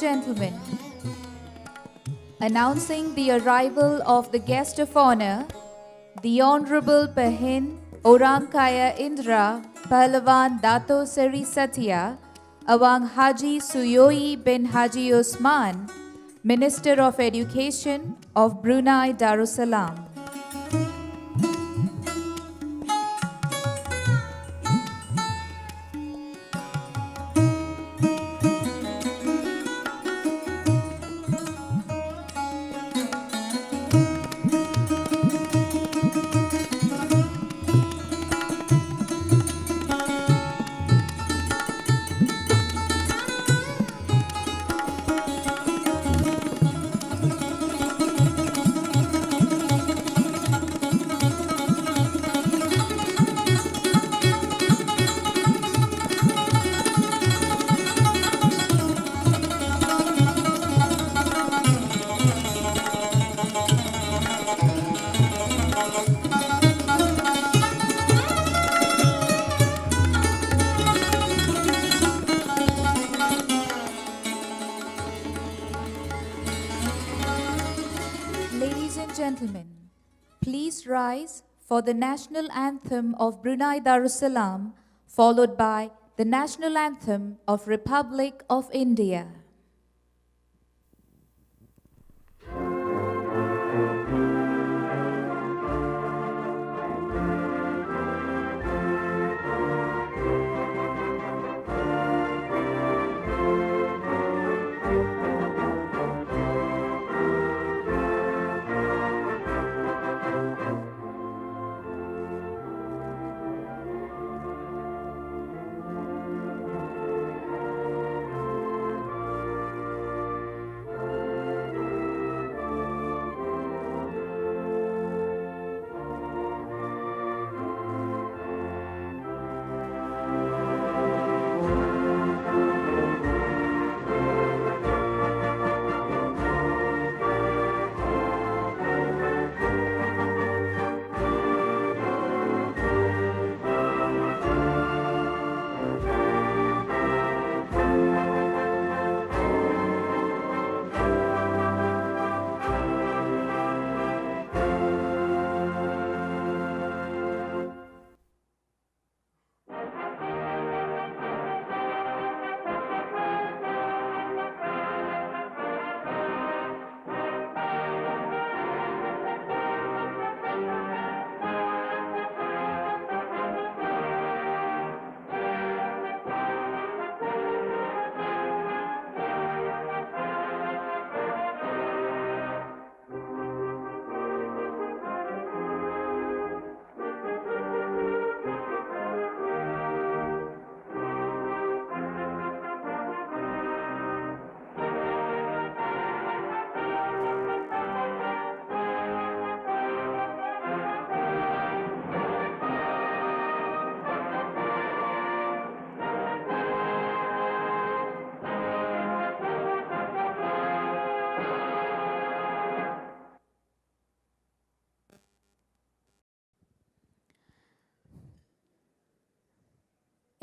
gentlemen, announcing the arrival of the guest of honor, the Honorable Pehin Orang Kaya Indra Pahlawan Dato Seri Satya Awang Haji Suyoi bin Haji Osman, Minister of Education of Brunei Darussalam. Ladies and gentlemen, please rise for the national anthem of Brunei Darussalam, followed by the national anthem of Republic of India.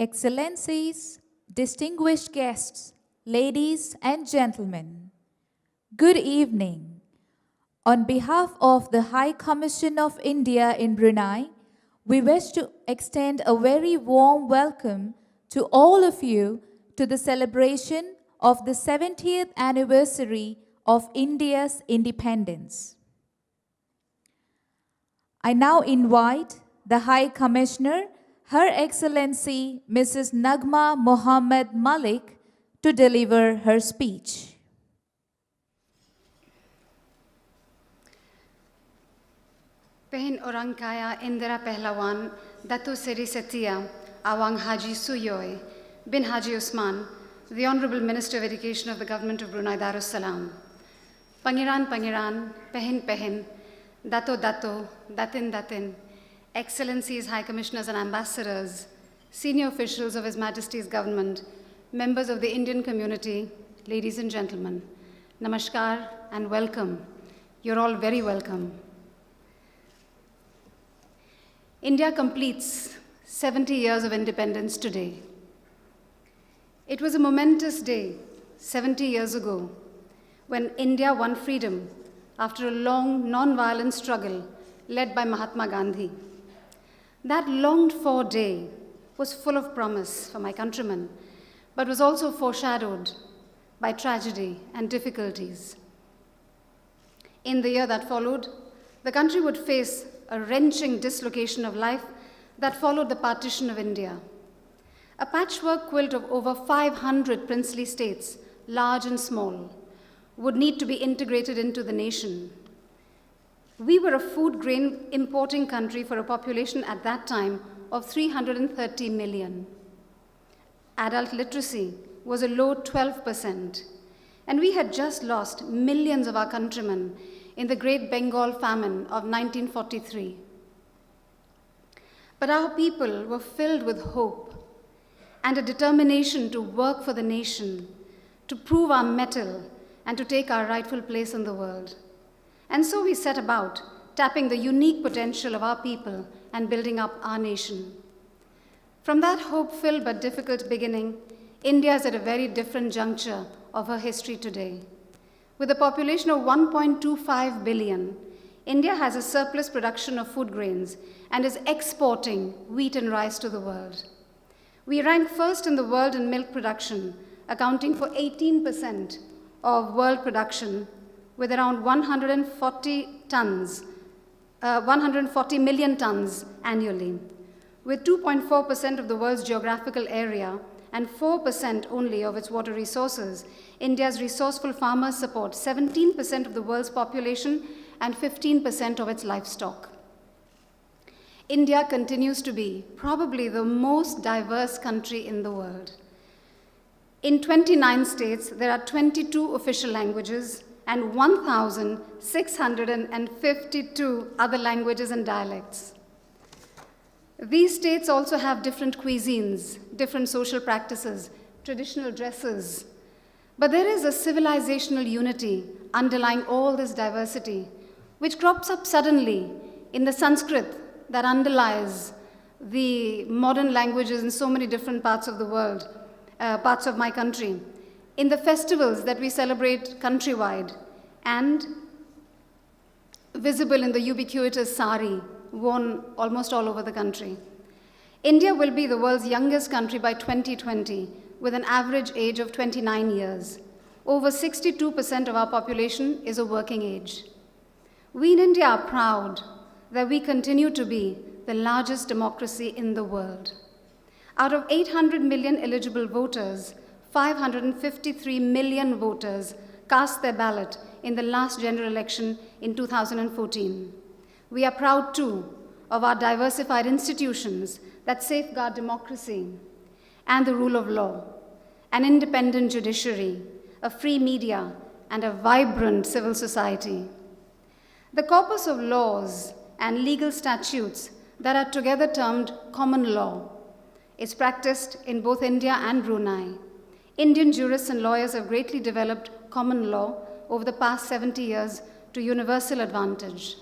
Excellencies, distinguished guests, ladies and gentlemen, good evening. On behalf of the High Commission of India in Brunei, we wish to extend a very warm welcome to all of you to the celebration of the 70th anniversary of India's independence. I now invite the High Commissioner, Her Excellency Mrs. Nagma M Mallick, to deliver her speech. Pehin Orang Kaya Indra Pahlawan Dato Seri Satya Awang Haji Suyoi bin Haji Osman, the Honorable Minister of Education of the Government of Brunei Darussalam. Pangeran, Pehin, Dato, Datin, Excellencies, High Commissioners and Ambassadors, senior officials of His Majesty's Government, members of the Indian community, ladies and gentlemen, Namaskar and welcome. You're all very welcome. India completes 70 years of independence today. It was a momentous day 70 years ago, when India won freedom after a long non-violent struggle led by Mahatma Gandhi. That longed-for day was full of promise for my countrymen, but was also foreshadowed by tragedy and difficulties. In the year that followed, the country would face a wrenching dislocation of life that followed the partition of India. A patchwork quilt of over 500 princely states, large and small, would need to be integrated into the nation. We were a food grain importing country for a population at that time of 330 million. Adult literacy was a low 12%, and we had just lost millions of our countrymen in the Great Bengal famine of 1943. But our people were filled with hope and a determination to work for the nation, to prove our mettle, and to take our rightful place in the world. And so we set about tapping the unique potential of our people and building up our nation. From that hope-filled but difficult beginning, India is at a very different juncture of her history today. With a population of 1.25 billion, India has a surplus production of food grains and is exporting wheat and rice to the world. We rank first in the world in milk production, accounting for 18% of world production, with around 140 million tons annually. With 2.4% of the world's geographical area and 4% only of its water resources, India's resourceful farmers support 17% of the world's population and 15% of its livestock. India continues to be probably the most diverse country in the world. In 29 states, there are 22 official languages and 1,652 other languages and dialects. These states also have different cuisines, different social practices, traditional dresses. But there is a civilizational unity underlying all this diversity, which crops up suddenly in the Sanskrit that underlies the modern languages in so many different parts of the world, parts of my country, in the festivals that we celebrate countrywide, and visible in the ubiquitous sari worn almost all over the country. India will be the world's youngest country by 2020, with an average age of 29 years. Over 62% of our population is of working age. We in India are proud that we continue to be the largest democracy in the world. Out of 800 million eligible voters, 553 million voters cast their ballot in the last general election in 2014. We are proud, too, of our diversified institutions that safeguard democracy and the rule of law, an independent judiciary, a free media, and a vibrant civil society. The corpus of laws and legal statutes that are together termed common law is practiced in both India and Brunei. Indian jurists and lawyers have greatly developed common law over the past 70 years to universal advantage.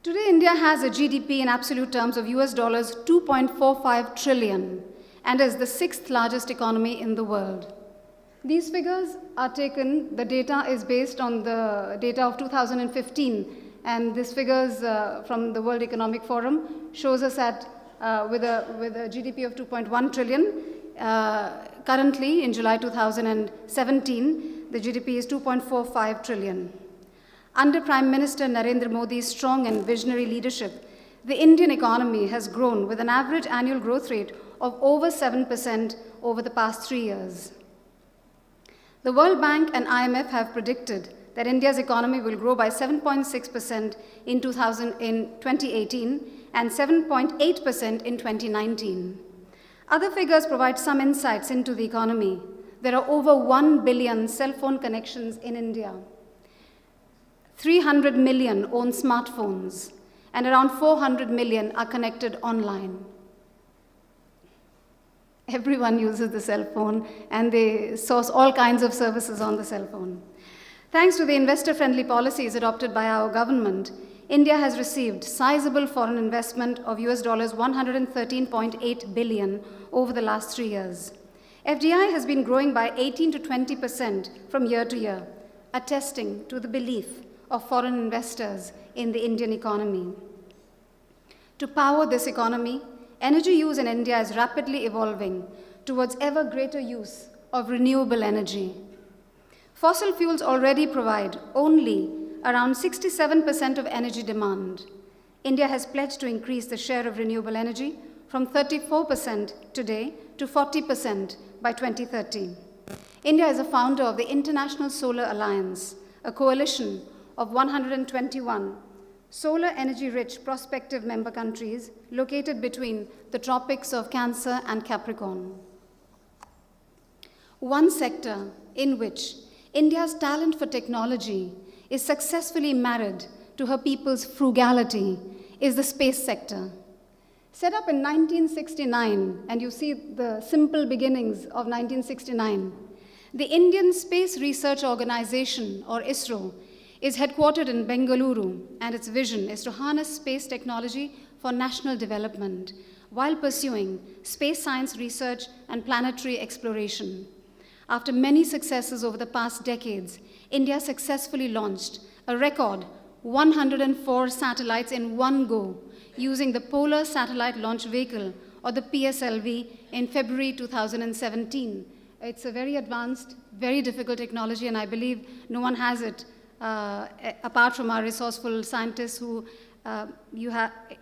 Today, India has a GDP in absolute terms of US dollars 2.45 trillion and is the sixth largest economy in the world. These figures are taken, the data is based on the data of 2015, and these figures from the World Economic Forum shows us at with a GDP of 2.1 trillion. Currently, in July 2017, the GDP is 2.45 trillion. Under Prime Minister Narendra Modi's strong and visionary leadership, the Indian economy has grown with an average annual growth rate of over 7% over the past 3 years. The World Bank and IMF have predicted that India's economy will grow by 7.6% in 2018 and 7.8% in 2019. Other figures provide some insights into the economy. There are over 1 billion cell phone connections in India. 300 million own smartphones, and around 400 million are connected online. Everyone uses the cell phone, and they source all kinds of services on the cell phone. Thanks to the investor-friendly policies adopted by our government, India has received sizable foreign investment of US dollars 113.8 billion over the last 3 years. FDI has been growing by 18 to 20% from year to year, attesting to the belief of foreign investors in the Indian economy. To power this economy, energy use in India is rapidly evolving towards ever greater use of renewable energy. Fossil fuels already provide only around 67% of energy demand. India has pledged to increase the share of renewable energy from 34% today to 40% by 2030. India is a founder of the International Solar Alliance, a coalition of 121 solar energy-rich prospective member countries located between the tropics of Cancer and Capricorn. One sector in which India's talent for technology is successfully married to her people's frugality is the space sector. Set up in 1969, and you see the simple beginnings of 1969, the Indian Space Research Organization, or ISRO, is headquartered in Bengaluru, and its vision is to harness space technology for national development while pursuing space science research and planetary exploration. After many successes over the past decades, India successfully launched a record 104 satellites in one go using the Polar Satellite Launch Vehicle, or the PSLV, in February 2017. It's a very advanced, very difficult technology, and I believe no one has it apart from our resourceful scientists who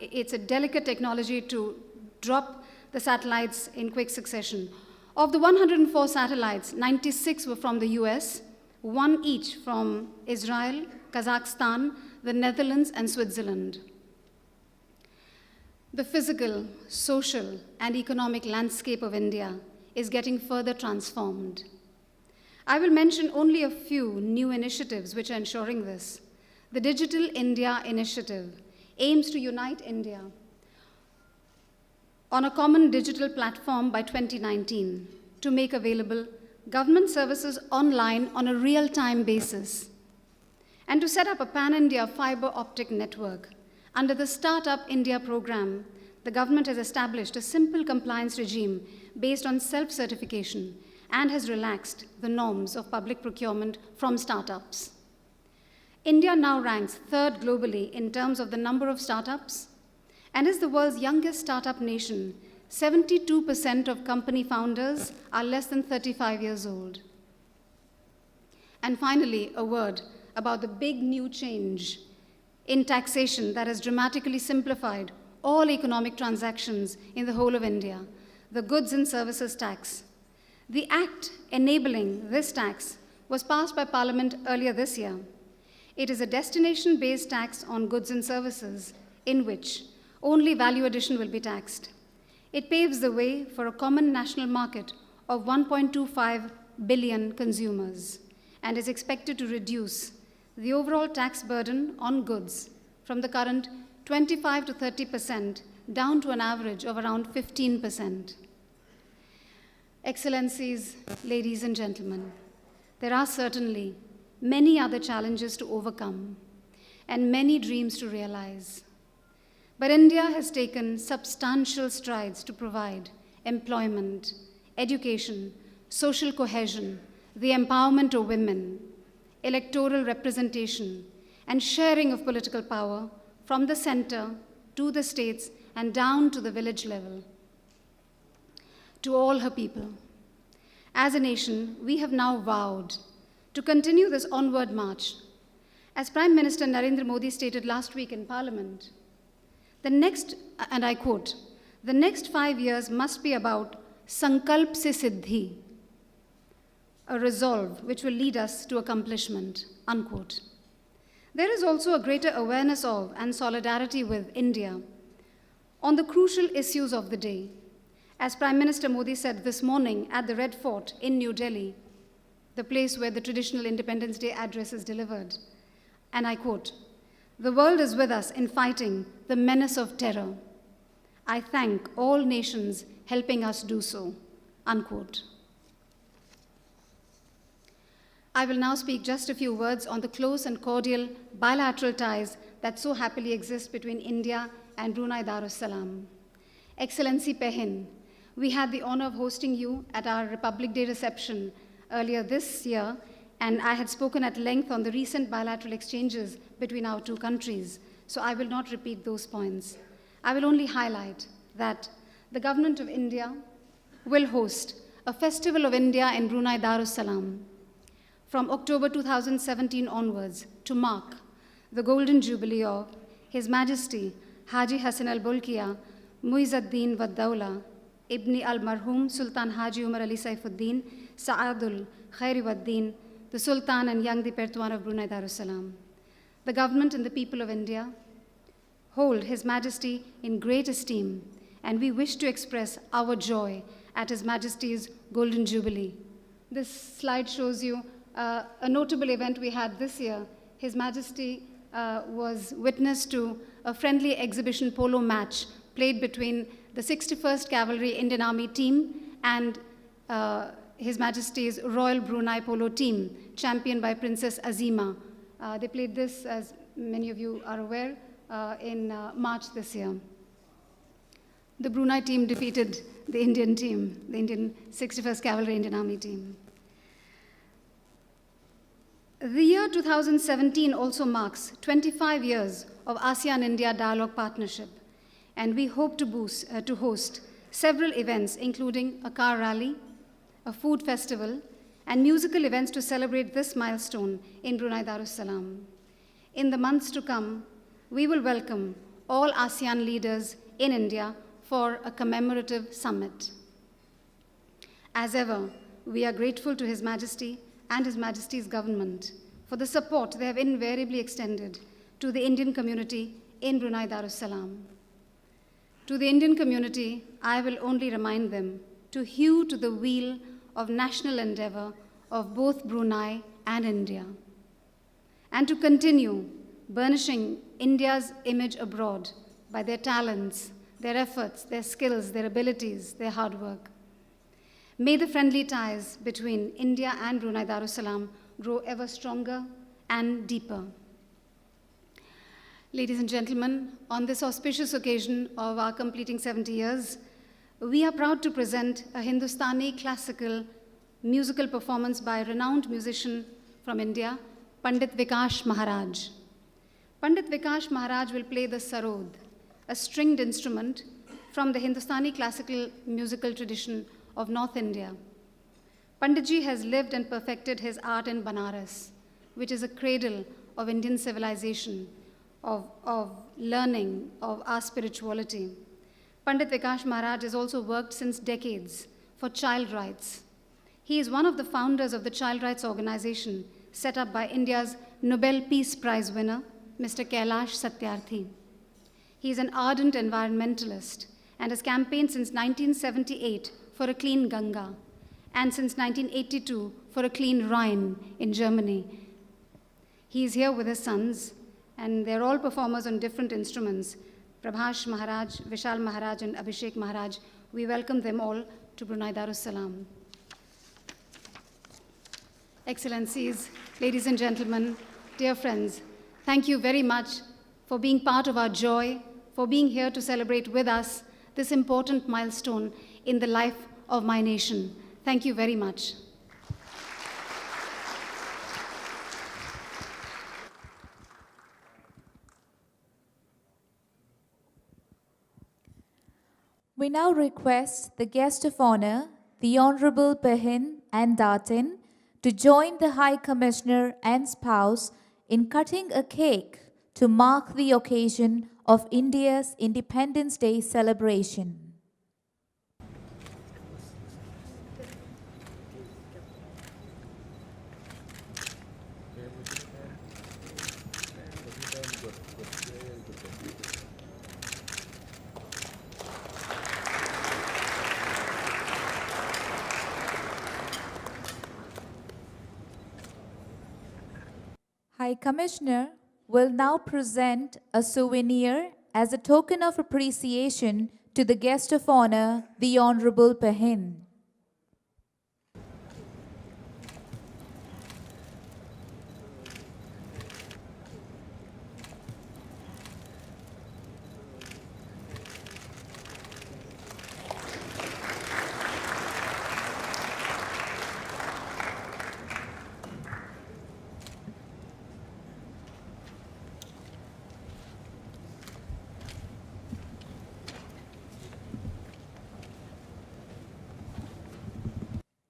it's a delicate technology to drop the satellites in quick succession. Of the 104 satellites, 96 were from the US, one each from Israel, Kazakhstan, the Netherlands, and Switzerland. The physical, social, and economic landscape of India is getting further transformed. I will mention only a few new initiatives which are ensuring this. The Digital India Initiative aims to unite India on a common digital platform by 2019 to make available government services online on a real-time basis, and to set up a pan-India fiber optic network. Under the Startup India program, the government has established a simple compliance regime based on self-certification and has relaxed the norms of public procurement from startups. India now ranks third globally in terms of the number of startups and is the world's youngest startup nation. 72% of company founders are less than 35 years old. And finally, a word about the big new change in taxation that has dramatically simplified all economic transactions in the whole of India, the Goods and Services Tax. The act enabling this tax was passed by Parliament earlier this year. It is a destination-based tax on goods and services in which only value addition will be taxed. It paves the way for a common national market of 1.25 billion consumers and is expected to reduce the overall tax burden on goods from the current 25 to 30% down to an average of around 15%. Excellencies, ladies and gentlemen, there are certainly many other challenges to overcome and many dreams to realize. But India has taken substantial strides to provide employment, education, social cohesion, the empowerment of women, electoral representation, and sharing of political power from the center to the states and down to the village level. To all her people, as a nation, we have now vowed to continue this onward march. As Prime Minister Narendra Modi stated last week in Parliament, the next, and I quote, the next 5 years must be about Sankalp se Siddhi, a resolve which will lead us to accomplishment, unquote. There is also a greater awareness of and solidarity with India on the crucial issues of the day. As Prime Minister Modi said this morning at the Red Fort in New Delhi, the place where the traditional Independence Day address is delivered, and I quote, "The world is with us in fighting the menace of terror. I thank all nations helping us do so," unquote. I will now speak just a few words on the close and cordial bilateral ties that so happily exist between India and Brunei Darussalam. Excellency Pehin, We had the honor of hosting you at our Republic Day reception earlier this year, and I had spoken at length on the recent bilateral exchanges between our two countries, so I will not repeat those points. I will only highlight that the Government of India will host a Festival of India in Brunei Darussalam from October 2017 onwards to mark the Golden Jubilee of His Majesty Haji Hassan al-Bolkiah Muizzuddin Wad-Dawla Ibn al-Marhum Sultan Haji Umar Ali Saifuddin Sa'adul Khairiwaddin, the Sultan and Yang di Pertuan of Brunei Darussalam. The government and the people of India hold His Majesty in great esteem, and we wish to express our joy at His Majesty's Golden Jubilee. This slide shows you a notable event we had this year. His Majesty was witness to a friendly exhibition polo match played between the 61st Cavalry Indian Army team and His Majesty's Royal Brunei Polo team, championed by Princess Azima. They played this, as many of you are aware, in March this year. The Brunei team defeated the Indian team, the Indian 61st Cavalry Indian Army team. The year 2017 also marks 25 years of ASEAN-India dialogue partnership, and we hope to host several events, including a car rally, a food festival, and musical events to celebrate this milestone in Brunei Darussalam. In the months to come, we will welcome all ASEAN leaders in India for a commemorative summit. As ever, we are grateful to His Majesty and His Majesty's government for the support they have invariably extended to the Indian community in Brunei Darussalam. To the Indian community, I will only remind them to hew to the wheel of national endeavor of both Brunei and India, and to continue burnishing India's image abroad by their talents, their efforts, their skills, their abilities, their hard work. May the friendly ties between India and Brunei Darussalam grow ever stronger and deeper. Ladies and gentlemen, on this auspicious occasion of our completing 70 years, we are proud to present a Hindustani classical musical performance by a renowned musician from India, Pandit Vikash Maharaj. Pandit Vikash Maharaj will play the sarod, a stringed instrument from the Hindustani classical musical tradition of North India. Panditji has lived and perfected his art in Banaras, which is a cradle of Indian civilization, of learning, of our spirituality. Pandit Vikash Maharaj has also worked since decades for child rights. He is one of the founders of the child rights organization set up by India's Nobel Peace Prize winner, Mr. Kailash Satyarthi. He is an ardent environmentalist and has campaigned since 1978 for a clean Ganga, and since 1982 for a clean Rhine in Germany. He is here with his sons, and they're all performers on different instruments. Prabhash Maharaj, Vishal Maharaj, and Abhishek Maharaj. We welcome them all to Brunei Darussalam. Excellencies, ladies and gentlemen, dear friends, thank you very much for being part of our joy, for being here to celebrate with us this important milestone in the life of my nation. Thank you very much. We now request the guest of honor, the Honorable Pehin and Datin, to join the High Commissioner and spouse in cutting a cake to mark the occasion of India's Independence Day celebration. High Commissioner will now present a souvenir as a token of appreciation to the guest of honor, the Honorable Pehin.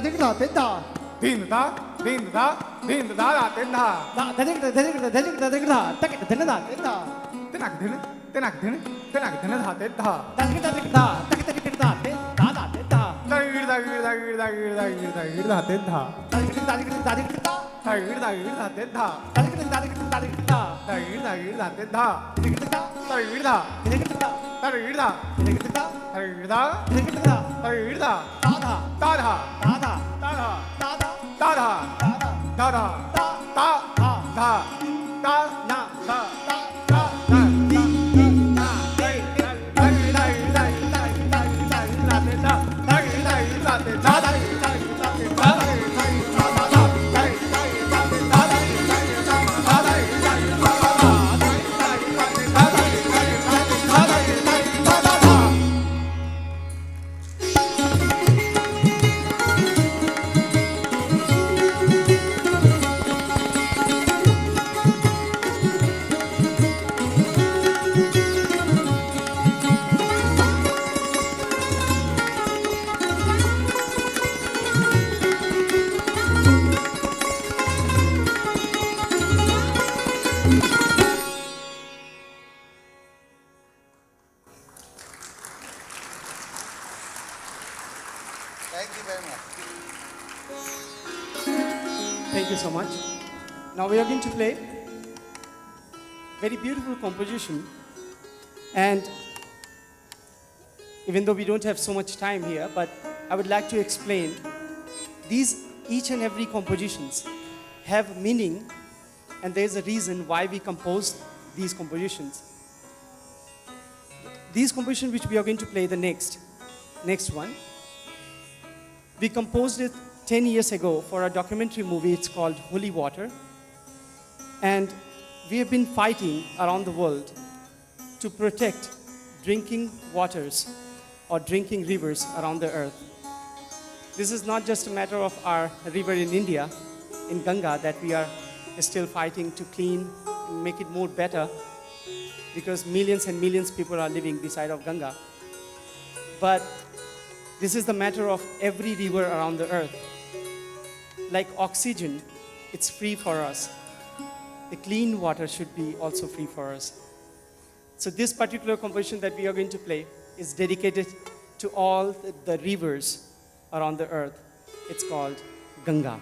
da tin da. Din da, din da, din da da tin da. Da da da da da da tak tin da tin da. Tenak din, tenak din, tenak din da tin da. Da da da da tak tin da tin da tin da. Da gir da gir da gir da gir da gir da gir da tin da. Da da da da Da gir da gir da tin da. da da da da Da gir da gir da tin da. Da gir da, da gir da, da da da da gir da, da da gir da, da da gir da. da da Da da, da da da da, da da da da, da da, da da, da na da. Thank you very much. Thank you so much. Now we are going to play very beautiful composition, and even though we don't have so much time here, but I would like to explain these each and every compositions have meaning, and there's a reason why we composed these compositions. These compositions which we are going to play the next one, we composed it 10 years ago for a documentary movie. It's called Holy Water. And we have been fighting around the world to protect drinking waters or drinking rivers around the earth. This is not just a matter of our river in India, in Ganga, that we are still fighting to clean and make it more better, because millions and millions of people are living beside of Ganga. But this is the matter of every river around the earth. Like oxygen, it's free for us. The clean water should be also free for us. So this particular composition that we are going to play is dedicated to all the rivers around the earth. It's called Ganga.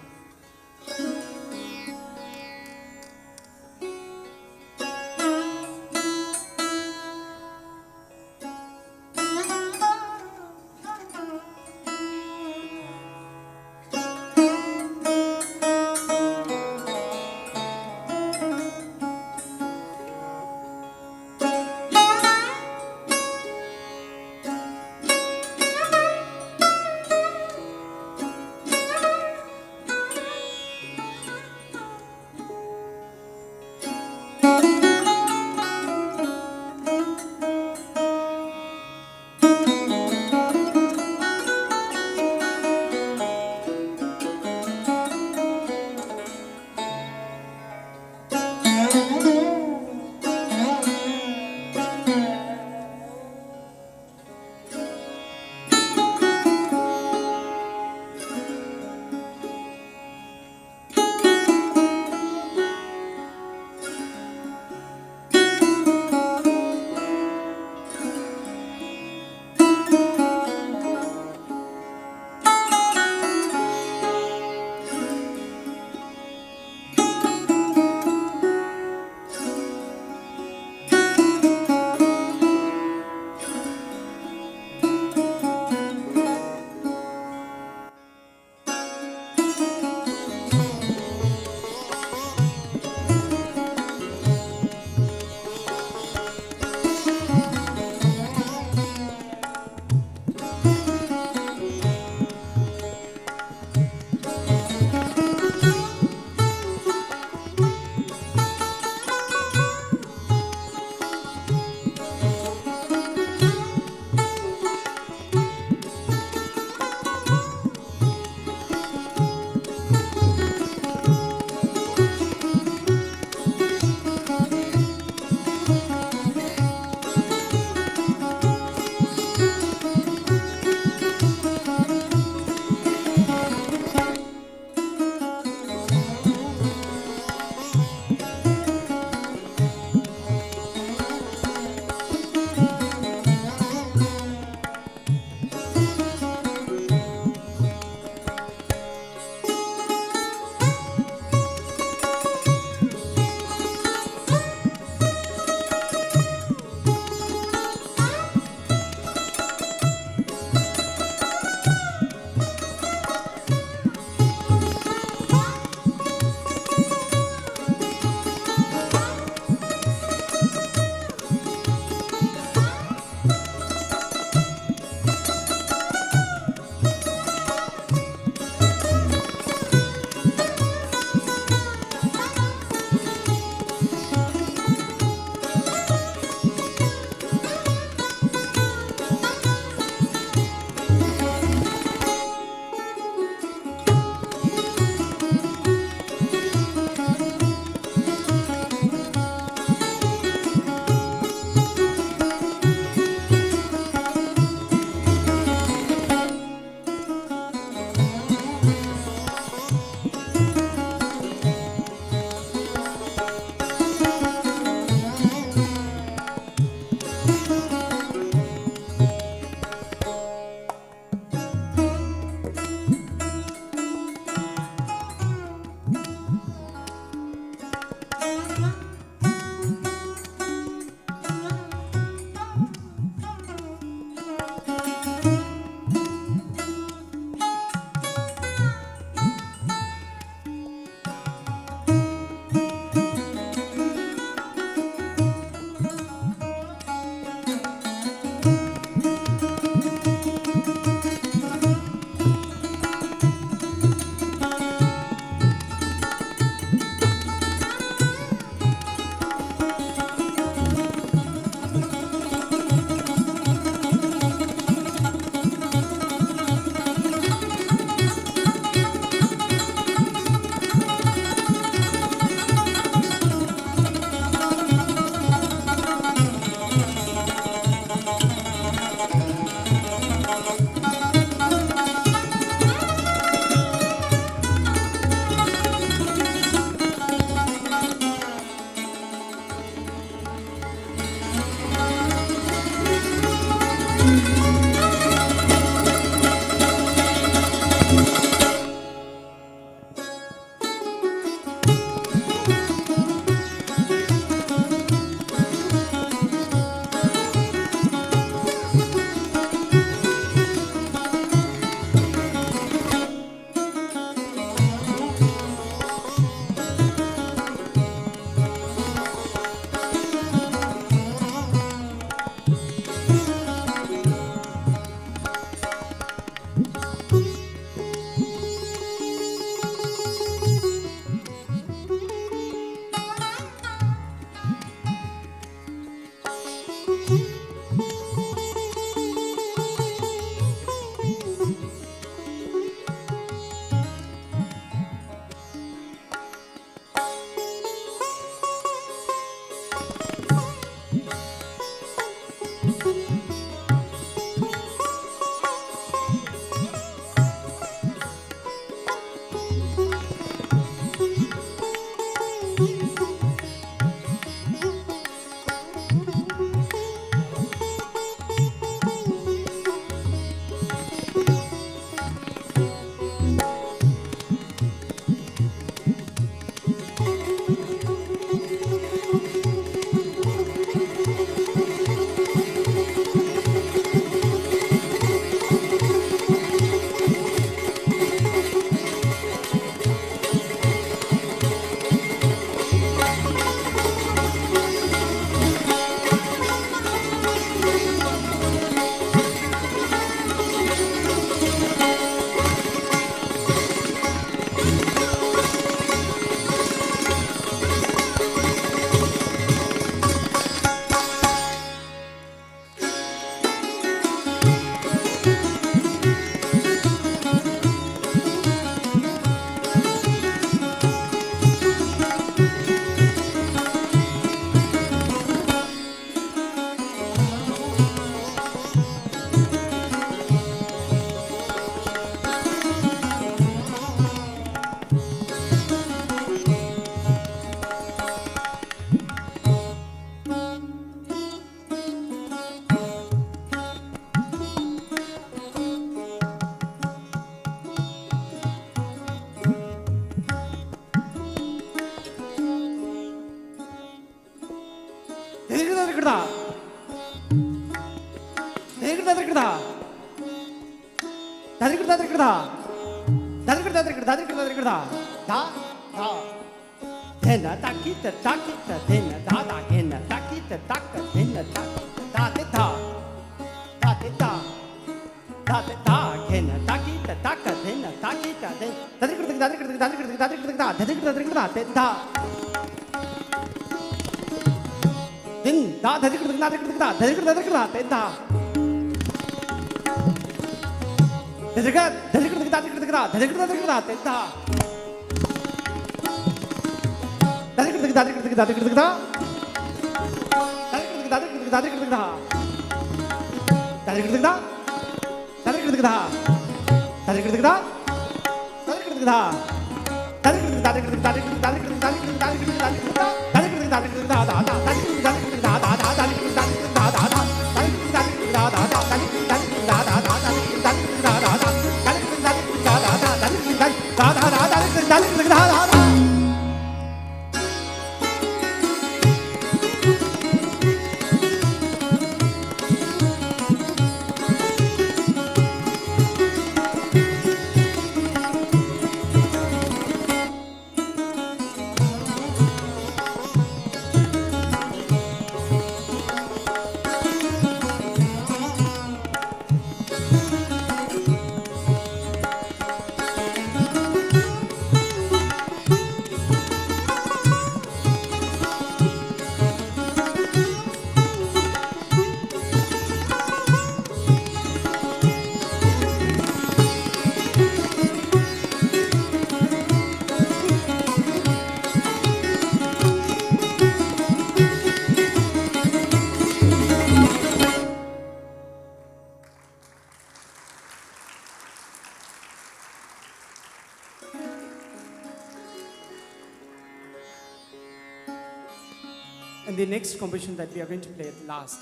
And the next composition that we are going to play at last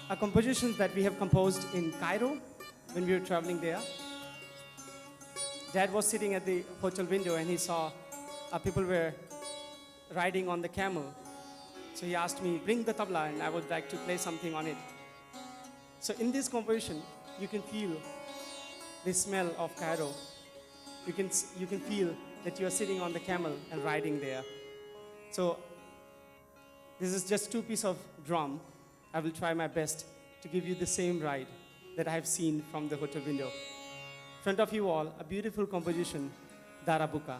are compositions that we have composed in Cairo when we were traveling there. Dad was sitting at the hotel window and he saw people were riding on the camel. So he asked me, bring the tabla and I would like to play something on it. So in this composition, you can feel the smell of Cairo. You can feel that you are sitting on the camel and riding there. So this is just 2 pieces of drum. I will try my best to give you the same ride that I have seen from the hotel window. In front of you all, a beautiful composition, Darabuka.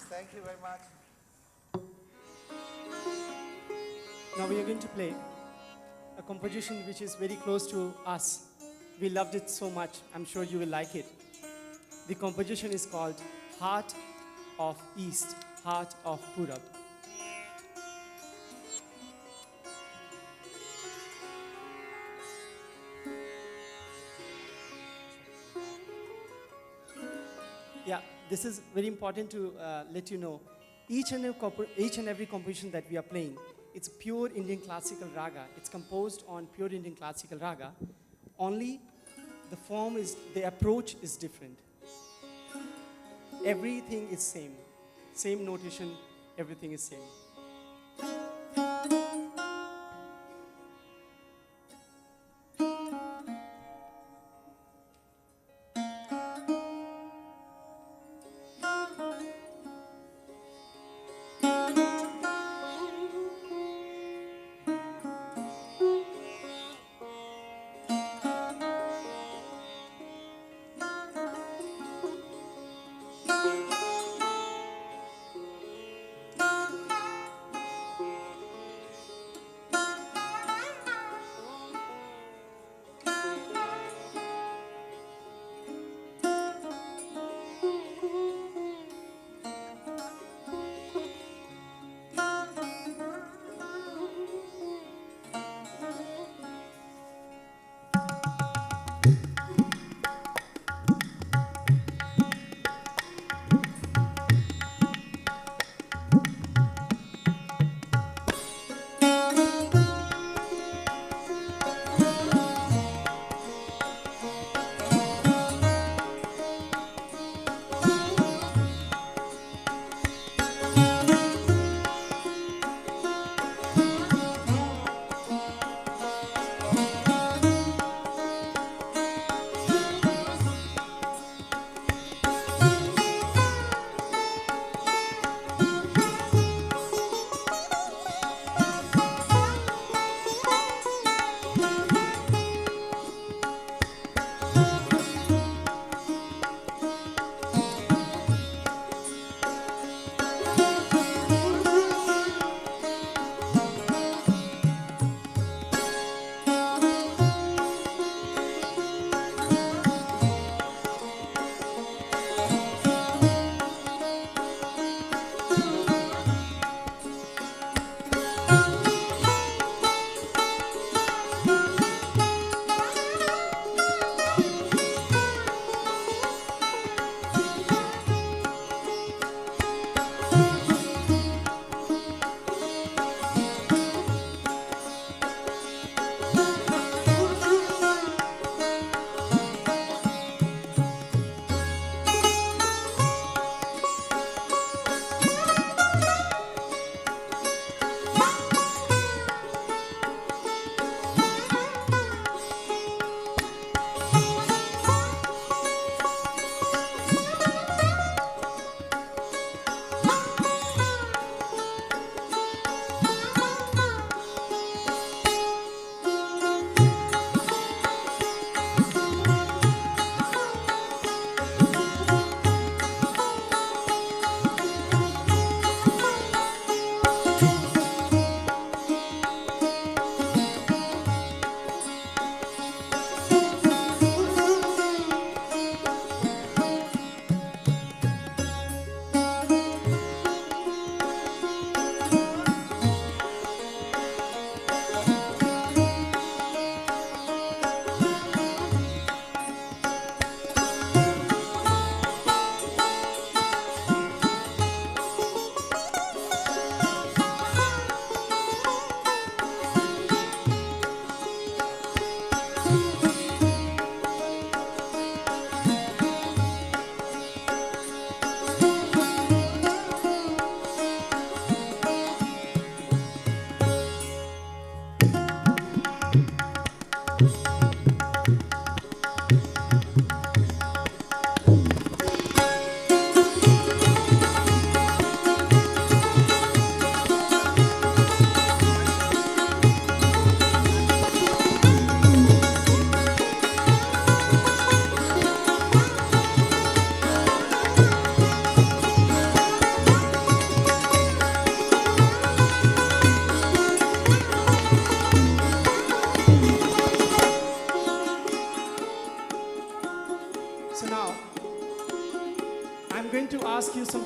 Thank you very much. Now we are going to play a composition which is very close to us. We loved it so much. I'm sure you will like it. The composition is called Heart of East, Heart of Purab. Yeah, this is very important to let you know. Each and every composition that we are playing, it's pure Indian classical raga. It's composed on pure Indian classical raga. Only the form is, the approach is different. Everything is same notation, everything is same.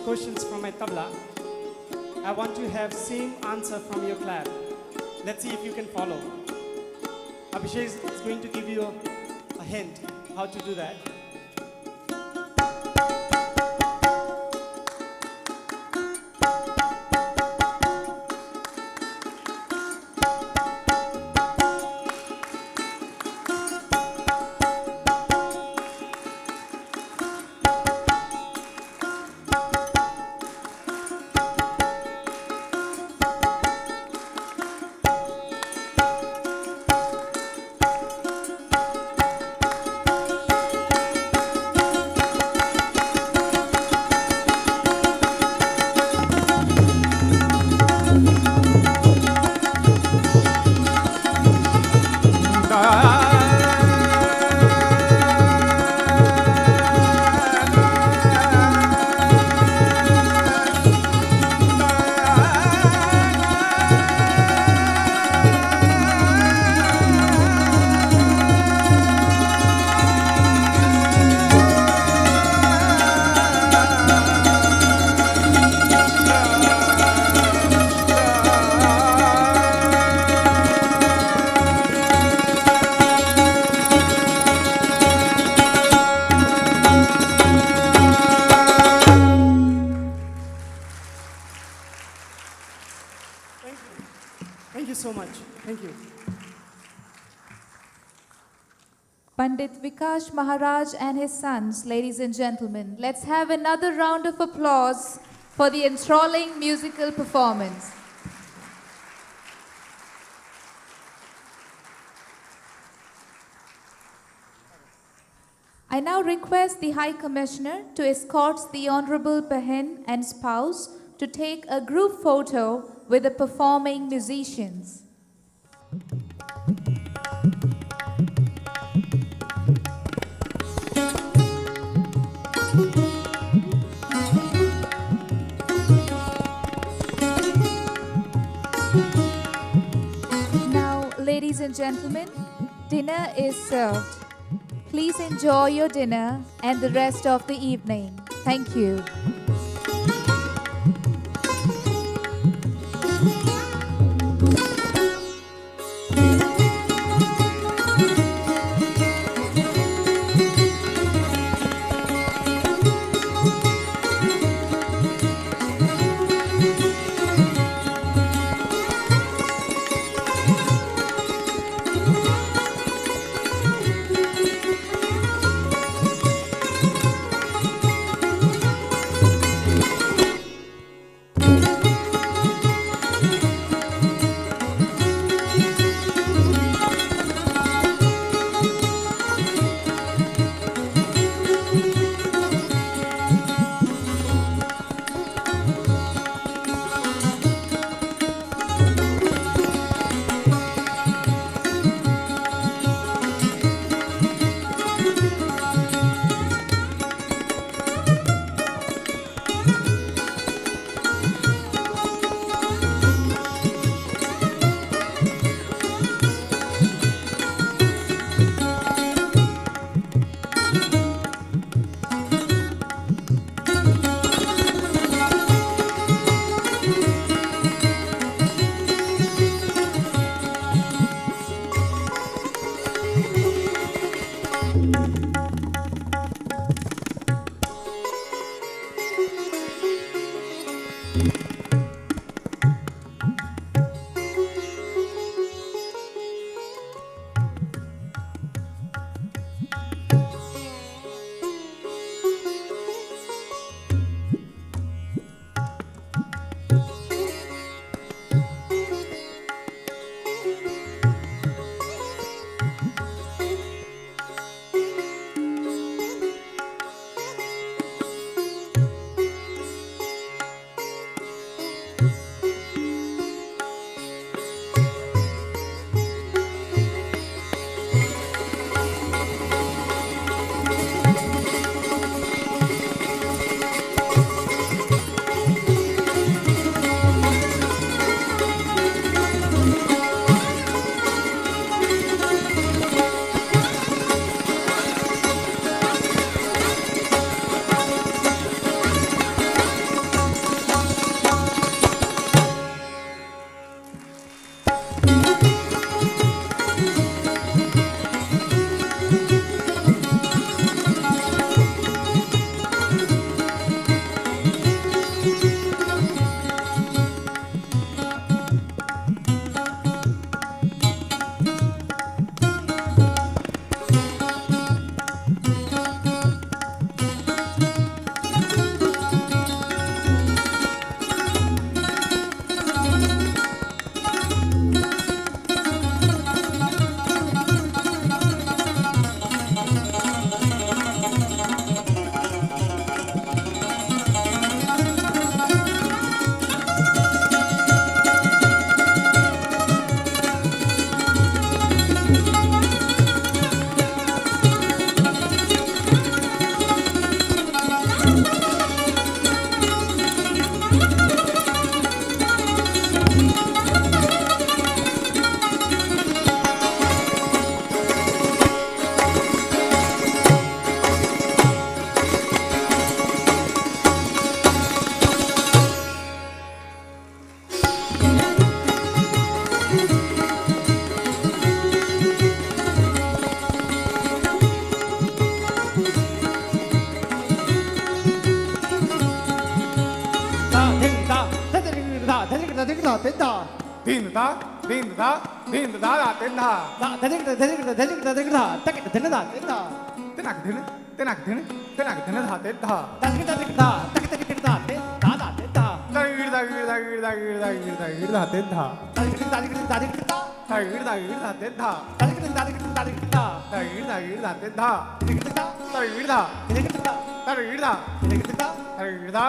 questions from my tabla, I want to have same answer from your clap. Let's see if you can follow. Abhishek is going to give you a hint how to do that. Thank you so much. Thank you. Pandit Vikash Maharaj and his sons, ladies and gentlemen, let's have another round of applause for the enthralling musical performance. I now request the High Commissioner to escort the Honorable Pehin and spouse to take a group photo with the performing musicians. Now, ladies and gentlemen, dinner is served. Please enjoy your dinner and the rest of the evening. Thank you. din da din da din da da tin da da dadik da tak dhin da tin da tenak din tenak din tenak din da tin da dadik da tin da tin da da gir da gir da gir da gir da gir da gir da tin da dadik da da gir da gir da tin da dadik da da gir da gir da tin da da gir da da gir da da gir da da gir da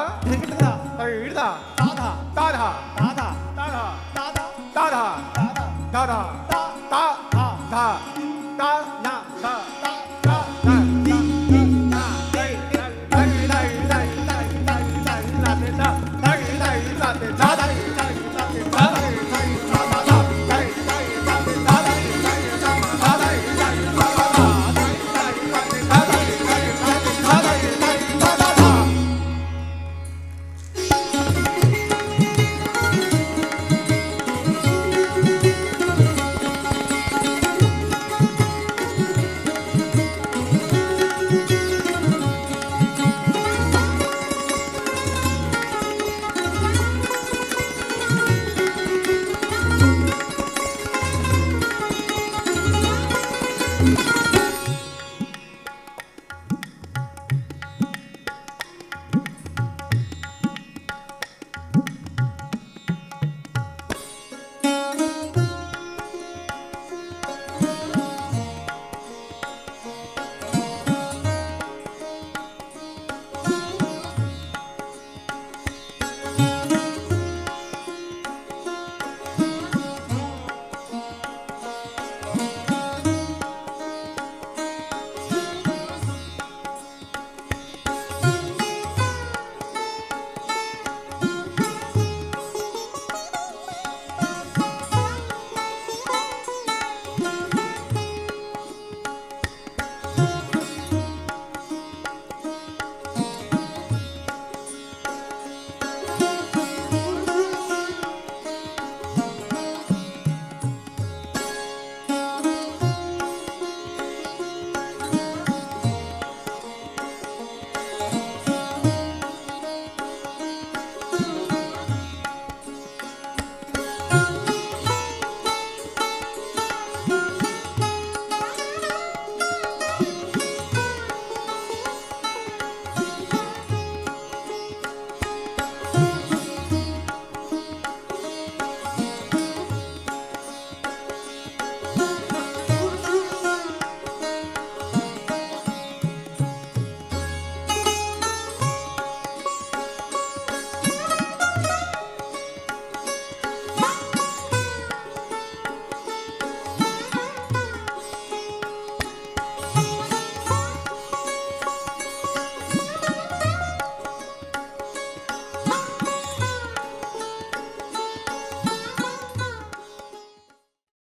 da gir da da da da da da da da da da da da da da na da da da Thank you.